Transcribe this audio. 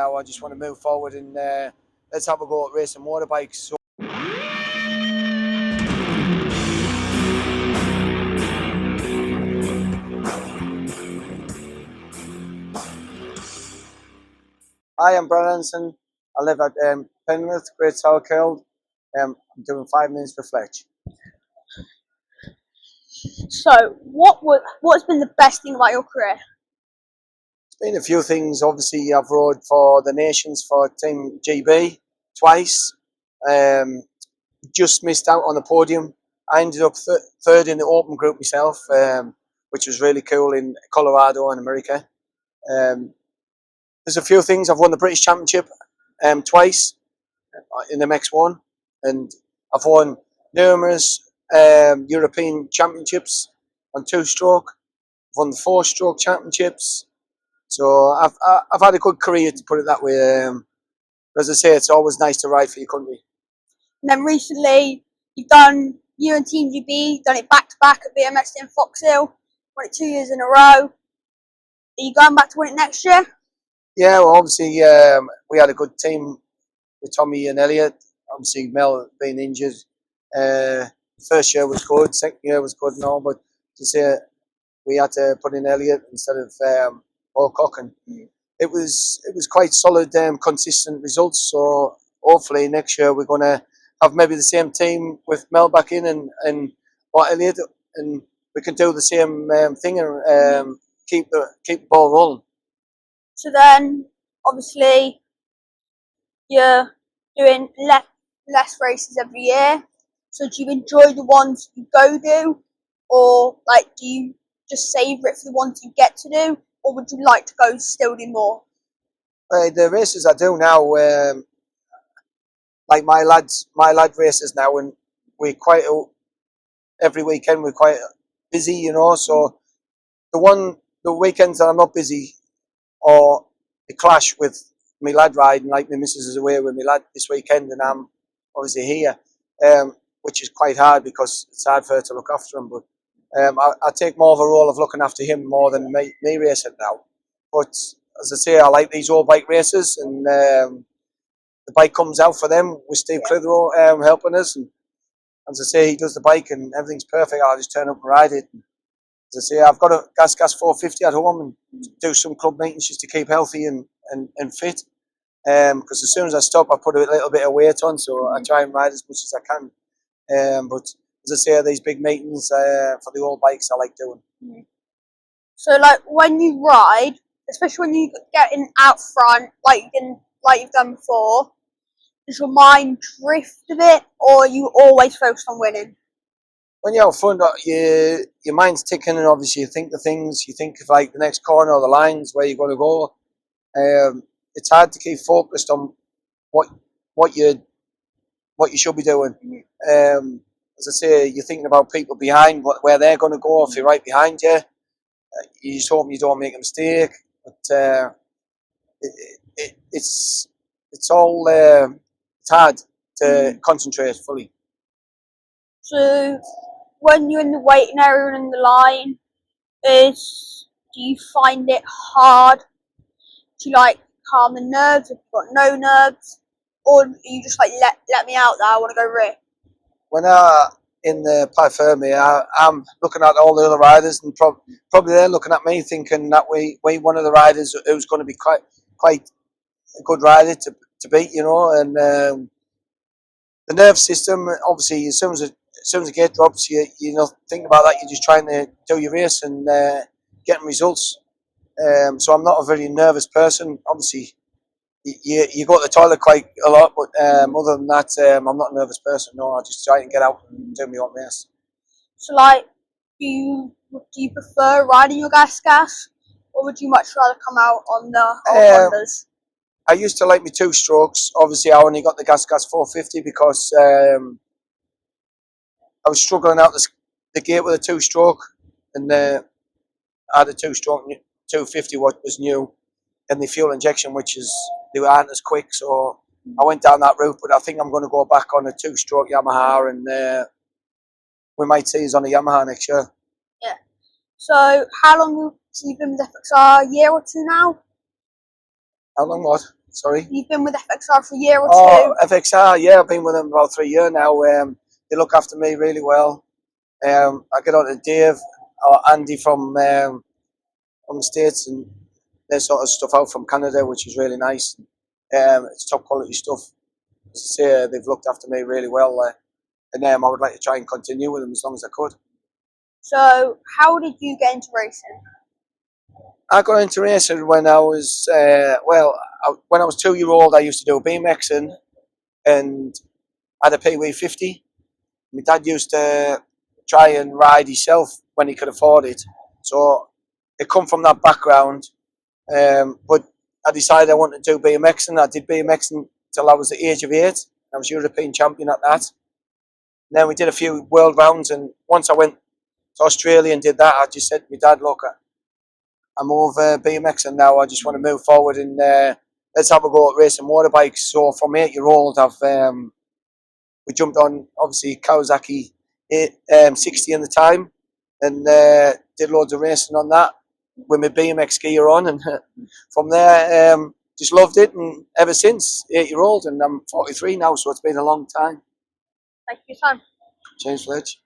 Now I just want to move forward and let's have a go at racing motorbikes. So I am Brad Anderson. I live at Penrith, Great Sourkill. I'm doing 5 minutes with Fletch. So, what's been the best thing about your career? It's been a few things. Obviously, I've rode for the Nations for Team GB twice. Just missed out on the podium. I ended up third in the open group myself, which was really cool in Colorado in America. There's a few things. I've won the British Championship twice in MX1, and I've won numerous European Championships on 2-stroke. I've won the 4-stroke Championships. So I've had a good career, to put it that way. As I say, it's always nice to ride for your country. And then recently, you and Team GB done it back to back at VMXdN Foxhill. Won it 2 years in a row. Are you going back to win it next year? Yeah, well, obviously we had a good team with Tommy and Elliot. Obviously Mel being injured. First year was good, second year was good and all, but to say we had to put in Elliot instead of Alcock, and it was quite solid, consistent results. So hopefully next year we're going to have maybe the same team with Mel back in and Elliot, and we can do the same thing and keep the ball rolling. So then, obviously, you're doing less races every year. So do you enjoy the ones you go do, or do you just savour it for the ones you get to do, or would you like to go still do more? The races I do now, like my lad races now, and every weekend we're quite busy, you know. So the weekends that I'm not busy, or a clash with my lad riding, like my missus is away with my lad this weekend and I'm obviously here, which is quite hard because it's hard for her to look after him. But I take more of a role of looking after him more than me racing now. But as I say, I like these old bike races, and the bike comes out for them with Steve Clitheroe helping us. And as I say, he does the bike and everything's perfect. I'll just turn up and ride it. As I say, I've got a gas 450 at home and do some club meetings just to keep healthy and fit. Because as soon as I stop, I put a little bit of weight on, so I try and ride as much as I can. But as I say, these big meetings for the old bikes I like doing. So when you ride, especially when you get in out front, like you've done before, does your mind drift a bit, or are you always focused on winning? When you're out front, your mind's ticking, and obviously you think the things, you think of like the next corner or the lines where you're going to go. It's hard to keep focused on what you should be doing. As I say, you're thinking about people behind, where they're going to go. If you're right behind you, you just hope you don't make a mistake. But it's hard to concentrate fully. So when you're in the waiting area and in the line, do you find it hard to calm the nerves if you've got no nerves, or are you just let me out there, I want to go rip? When in the Pyfermi, I'm looking at all the other riders, and probably they're looking at me thinking that we one of the riders who's going to be quite a good rider to beat, you know. And the nerve system, obviously, as soon as the gate drops, you're not thinking about that. You're just trying to do your race and getting results. So I'm not a very nervous person. Obviously, you go to the toilet quite a lot, but other than that, I'm not a nervous person. No, I just try and get out and do my own race. So, do you prefer riding your gas, or would you much rather come out on the Hondas? I used to like my 2-strokes. Obviously, I only got the gas 450 because I was struggling out the gate with a 2-stroke, and I had a 2-stroke 250, what was new, and the fuel injection, they aren't as quick. So I went down that route, but I think I'm going to go back on a 2-stroke Yamaha, and we might see us on a Yamaha next year. Yeah. So how long have you been with FXR? A year or two now? How long what? Sorry? You've been with FXR for a year or Oh, two. FXR, yeah, I've been with them about 3 years now. They look after me really well. I get on to Dave or Andy from the States, and they sort of stuff out from Canada, which is really nice. It's top quality stuff. As I say, they've looked after me really well, and I would like to try and continue with them as long as I could. So, how did you get into racing? I got into racing when I was when I was 2 year old. I used to do BMXing, and I had a Pee-wee 50. My dad used to try and ride himself when he could afford it, so it come from that background. But I decided I wanted to do BMXing. I did BMXing till I was the age of 8. I was European champion at that. And then we did a few world rounds, and once I went to Australia and did that, I just said to my dad, look, I'm over BMXing now. I just want to move forward and let's have a go at racing motorbikes. So from 8 year old, we jumped on obviously Kawasaki 60 in the time, and did loads of racing on that with my BMX gear on, and from there just loved it, and ever since 8 year old, and I'm 43 now, so it's been a long time. Thank you for your time. James Fletch.